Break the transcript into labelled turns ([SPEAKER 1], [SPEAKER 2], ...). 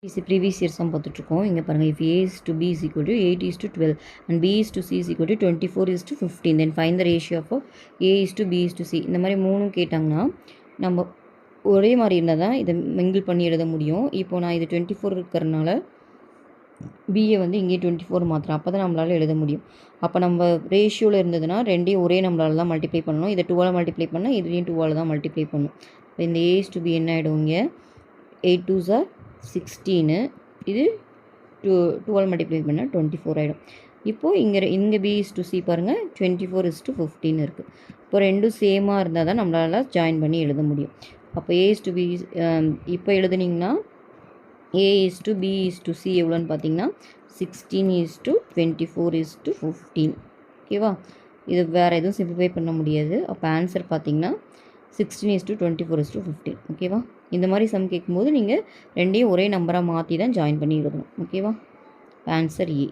[SPEAKER 1] previous year sum பார்த்துட்ருக்கோம். இங்கே பாருங்கள், if a is to b is equal to 8 is to 12 and b is to c is equal to 24 is to 15, then find the ratio of a is to b is to c. இந்த மாதிரி மூணும் கேட்டாங்கன்னா நம்ம ஒரே மாதிரி இருந்தால் தான் இதை மிங்கிள் பண்ணி எழுத முடியும். இப்போது நான் இது 24 இருக்கிறனால பிஏ வந்து இங்கே 24 மாத்திரம், அப்போ தான் நம்மளால் எழுத முடியும். அப்போ நம்ம ரேஷியோவில் இருந்ததுன்னா ரெண்டையும் ஒரே நம்மளால் தான் மல்டிப்ளை பண்ணணும். இதை 2ஆல் மல்டிப்ளை பண்ணால் இதுலேயும் 2ஆல் தான் மல்டிப்ளை பண்ணணும். இப்போ இந்த a is to b என்ன ஆகிடும், இங்கே 8 2s are 16, இது 2ஆல் மல்டிப்ளை பண்ணால் 24 ஆகிடும். இப்போது இங்கே b is to c பாருங்கள், 24 is to 15 இருக்குது. இப்போ ரெண்டும் சேமாக இருந்தால் தான் நம்மளால் ஜாயின் பண்ணி எழுத முடியும். அப்போ a is to b இப்போ எழுதுனீங்கன்னா a is to b is to c எவ்வளோன்னு பார்த்தீங்கன்னா 16 is to 24 is to 15. ஓகேவா? இது வேறு எதுவும் சிம்பிளிஃபை பண்ண முடியாது. அப்போ ஆன்சர் பார்த்தீங்கன்னா 16 is to 24 is to 15. ஓகேவா? இந்த மாதிரி சம் கேட்கும்போது நீங்கள் ரெண்டையும் ஒரே நம்பராக மாற்றி தான் ஜாயின் பண்ணி எழுதணும். ஓகேவா? Answer A.